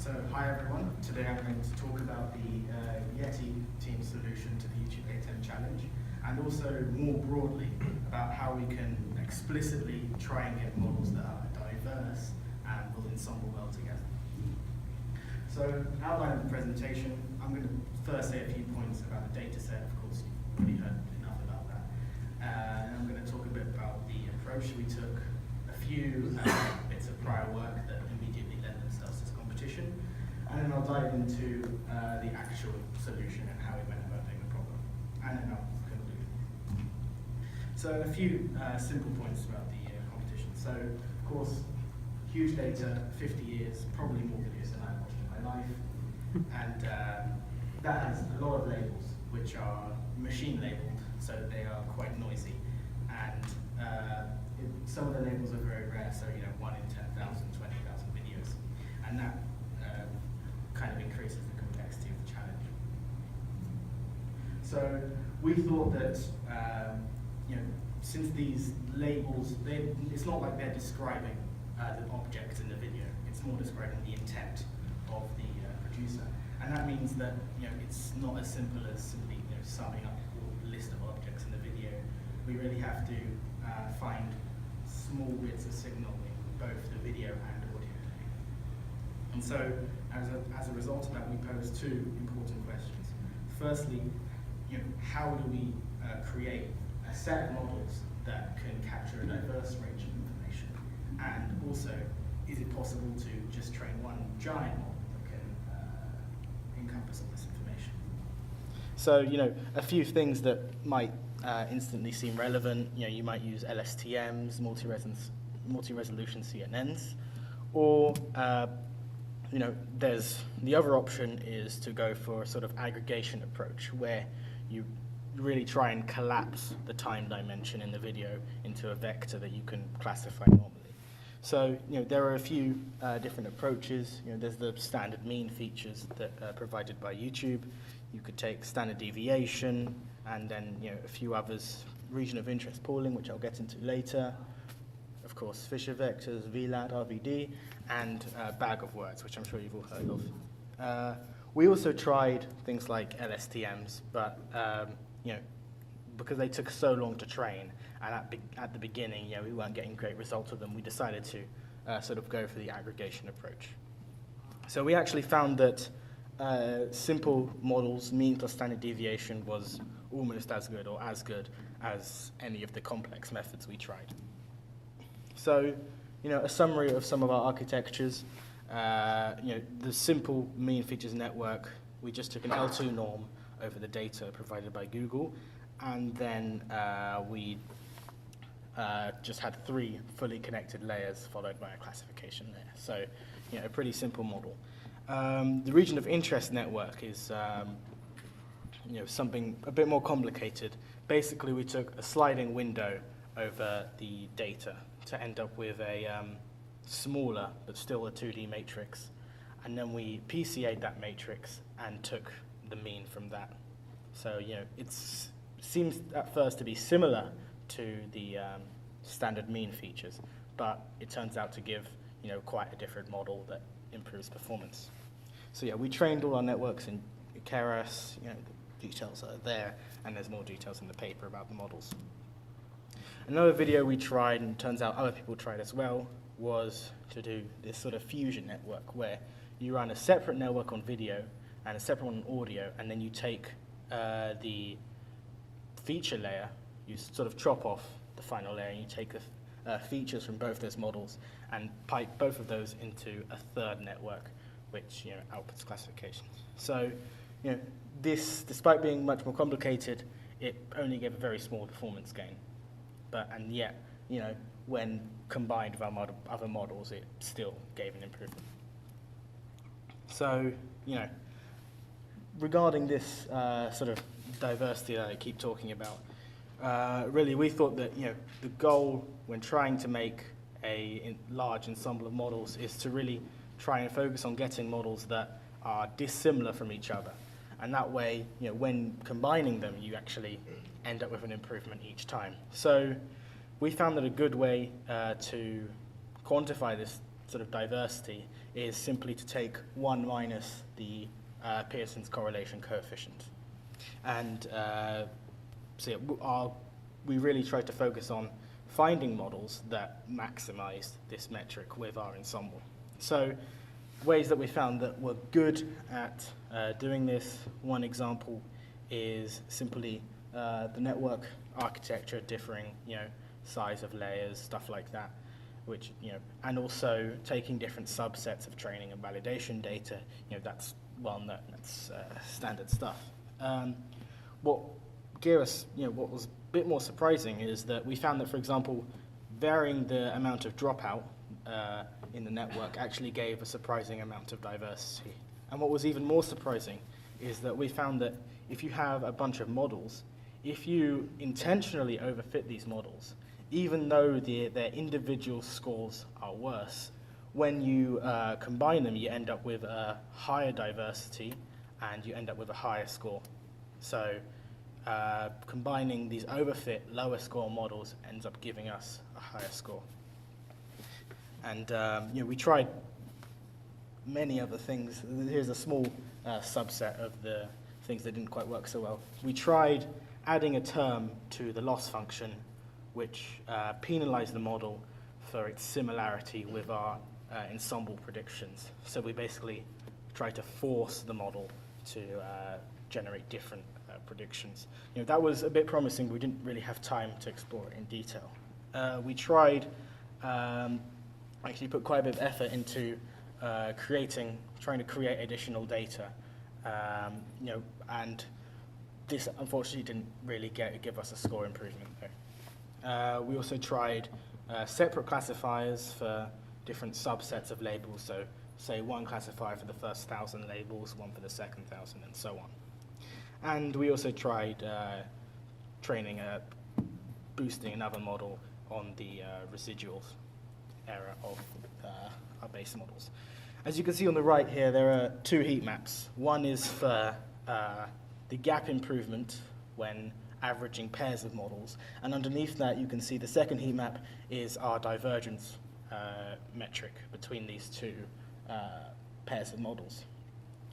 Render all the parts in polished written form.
So, hi everyone. Today I'm going to talk about the Yeti team solution to the Youtube-8M challenge, and also more broadly about how we can explicitly try and get models that are diverse and will ensemble well together. So, outline of the presentation, I'm going to first say a few points about the data set. Of course, you've already heard enough about that. And I'm going to talk a bit about the approach we took, a few bits of prior work that immediately lend themselves to this competition, and then I'll dive into the actual solution and how we went about doing the problem, and then I'll conclude. So a few simple points about the competition. So, of course, huge data, 50 years, probably more videos than I've watched in my life, and that has a lot of labels, which are machine labeled, so they are quite noisy, and some of the labels are very rare, so 1 in 10,000, 20,000 videos, and that kind of increases the complexity of the challenge. So we thought that since these labels, it's not like they're describing the objects in the video, it's more describing the intent of the producer, and that means that it's not as simple as simply summing up a list of objects in the video. We really have to find small bits of signal in both the video and audio. And so, as a result of that, we pose two important questions. Firstly, how do we create a set of models that can capture a diverse range of information? And also, is it possible to just train one giant model that can encompass all this information? So, a few things that might instantly seem relevant. You might use LSTMs, multi-resolution CNNs, or there's the other option is to go for a sort of aggregation approach where you really try and collapse the time dimension in the video into a vector that you can classify normally. So there are a few different approaches. There's the standard mean features that are provided by YouTube. You could take standard deviation, and then a few others, region of interest pooling, which I'll get into later. Of course, Fisher vectors, VLAT, RVD, and bag of words, which I'm sure you've all heard of. We also tried things like LSTMs, but because they took so long to train, and at the beginning, we weren't getting great results with them, we decided to sort of go for the aggregation approach. So we actually found that simple models, mean plus standard deviation, was almost as good or as good as any of the complex methods we tried. So, a summary of some of our architectures. The simple mean features network, we just took an L2 norm over the data provided by Google, and then we just had 3 fully connected layers followed by a classification layer. So, a pretty simple model. The region of interest network is something a bit more complicated. Basically, we took a sliding window over the data to end up with a smaller but still a 2D matrix, and then we PCA'd that matrix and took the mean from that. So it seems at first to be similar to the standard mean features, but it turns out to give quite a different model that improves performance. So we trained all our networks in Keras. The details are there, and there's more details in the paper about the models. Another video we tried, and turns out other people tried as well, was to do this sort of fusion network where you run a separate network on video and a separate one on audio, and then you take the feature layer, you sort of chop off the final layer, and you take the features from both those models and pipe both of those into a third network, which outputs classifications. So this, despite being much more complicated, it only gave a very small performance gain. And yet, when combined with our other models, it still gave an improvement. So, regarding this sort of diversity that I keep talking about, really we thought that the goal when trying to make a large ensemble of models is to really try and focus on getting models that are dissimilar from each other. And that way, when combining them, you actually end up with an improvement each time. So we found that a good way to quantify this sort of diversity is simply to take 1 minus the Pearson's correlation coefficient. And so yeah, we really tried to focus on finding models that maximize this metric with our ensemble. So ways that we found that were good at doing this, one example is simply the network architecture differing, size of layers, stuff like that, which, and also taking different subsets of training and validation data, that's well known, that's standard stuff. What was a bit more surprising is that we found that, for example, varying the amount of dropout in the network actually gave a surprising amount of diversity. And what was even more surprising is that we found that if you have a bunch of models, if you intentionally overfit these models, even though their individual scores are worse, when you combine them, you end up with a higher diversity and you end up with a higher score. So combining these overfit lower score models ends up giving us a higher score. And we tried many other things. Here's a small subset of the things that didn't quite work so well. We tried adding a term to the loss function which penalized the model for its similarity with our ensemble predictions. So we basically tried to force the model to generate different predictions. That was a bit promising, but we didn't really have time to explore it in detail. We tried, actually put quite a bit of effort into trying to create additional data, and this unfortunately didn't really give us a score improvement though. We also tried separate classifiers for different subsets of labels, so say one classifier for the first 1,000 labels, one for the second 1,000, and so on. And we also tried boosting another model on the residuals error of our base models. As you can see on the right here, there are 2 heat maps. One is for the gap improvement when averaging pairs of models, and underneath that you can see the second heat map is our divergence metric between these 2 pairs of models.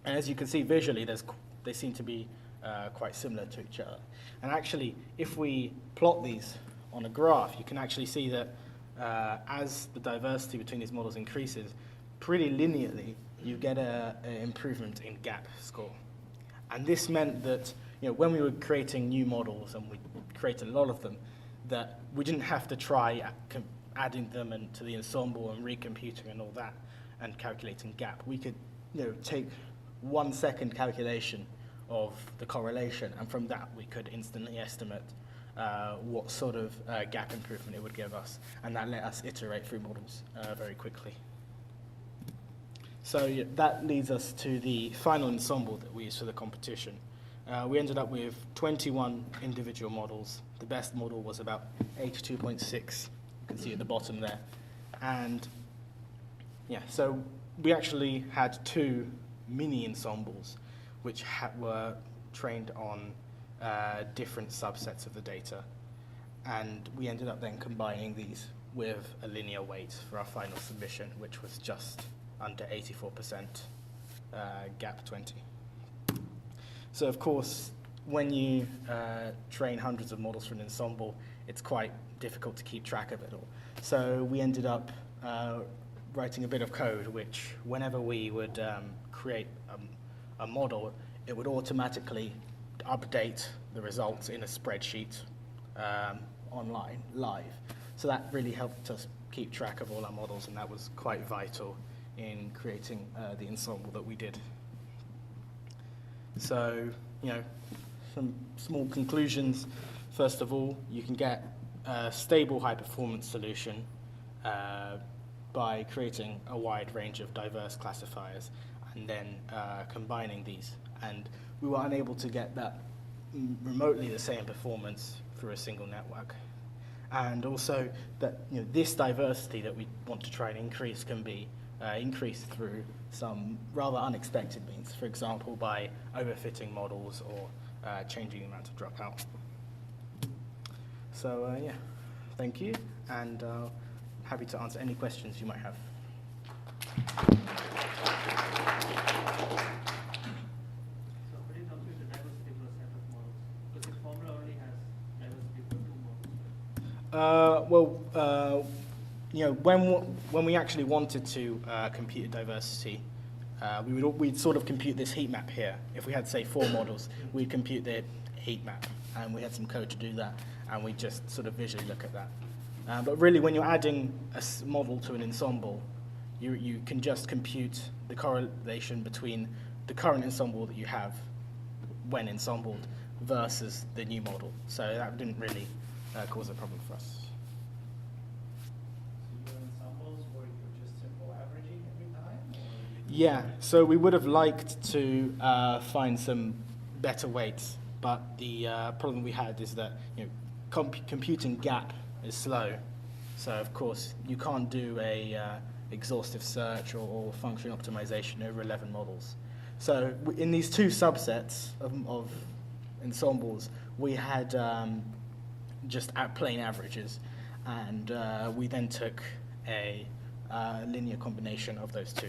And as you can see visually, they seem to be quite similar to each other. And actually, if we plot these on a graph, you can actually see that as the diversity between these models increases, pretty linearly, you get an improvement in gap score. And this meant that when we were creating new models, and we created a lot of them, that we didn't have to try adding them to the ensemble and recomputing and all that and calculating gap. We could take 1 second calculation of the correlation, and from that we could instantly estimate what sort of gap improvement it would give us, and that let us iterate through models very quickly. So that leads us to the final ensemble that we used for the competition. We ended up with 21 individual models. The best model was about 82.6, you can see at the bottom there. And yeah, so we actually had 2 mini ensembles which were trained on different subsets of the data. And we ended up then combining these with a linear weight for our final submission, which was just under 84% gap 20. So of course, when you train hundreds of models for an ensemble, it's quite difficult to keep track of it all. So we ended up writing a bit of code which, whenever we would create a model, it would automatically update the results in a spreadsheet online, live. So that really helped us keep track of all our models, and that was quite vital in creating the ensemble that we did. So, some small conclusions. First of all, you can get a stable high-performance solution by creating a wide range of diverse classifiers and then combining these. And we were unable to get that remotely the same performance through a single network. And also that this diversity that we want to try and increase can be increased through some rather unexpected means, for example, by overfitting models or changing the amount of dropout. So yeah, thank you, and happy to answer any questions you might have. So could you compute the diversity for a set of models? Because the formula only has diversity for 2 models. You know, when we actually wanted to compute diversity, we'd sort of compute this heat map here. If we had, say, 4 models, we'd compute the heat map, and we had some code to do that, and we just sort of visually look at that. But really, when you're adding a model to an ensemble, you can just compute the correlation between the current ensemble that you have when ensembled versus the new model. So that didn't really cause a problem for us. So your ensembles were just simple averaging every time? Yeah, so we would have liked to find some better weights, but the problem we had is that computing gap is slow. So of course you can't do a exhaustive search or function optimization over 11 models. So in these 2 subsets of ensembles, we had just plain averages, and we then took a linear combination of those 2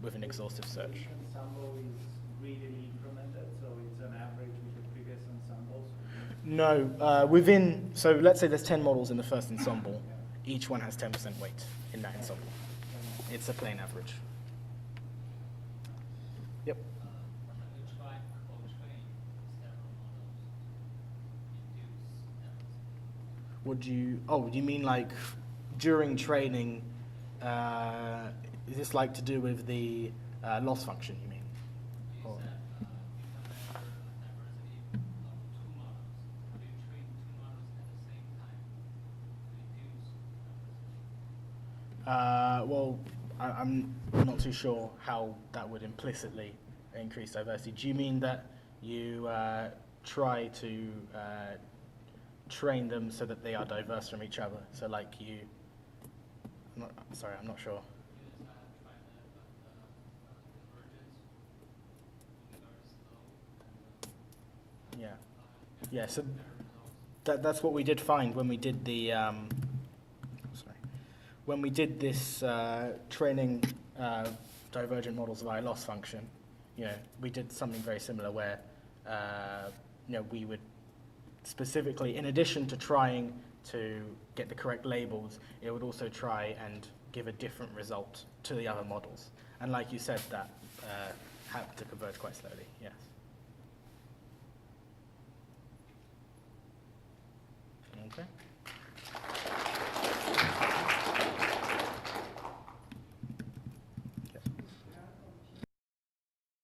with an exhaustive search. Each ensemble is greedily incremented, so it's an average with the previous ensembles? No, so let's say there's 10 models in the first ensemble. Each one has 10% weight in that ensemble. It's a plain average. Yep. Do you mean like during training, is this like to do with the loss function, you mean? Or? I'm not too sure how that would implicitly increase diversity. Do you mean that you try to train them so that they are diverse from each other? So like I'm not sure. Yeah, so that's what we did find when we did the when we did this training divergent models via loss function. We did something very similar where we would specifically, in addition to trying to get the correct labels, it would also try and give a different result to the other models. And like you said, that had to converge quite slowly, yes. Okay.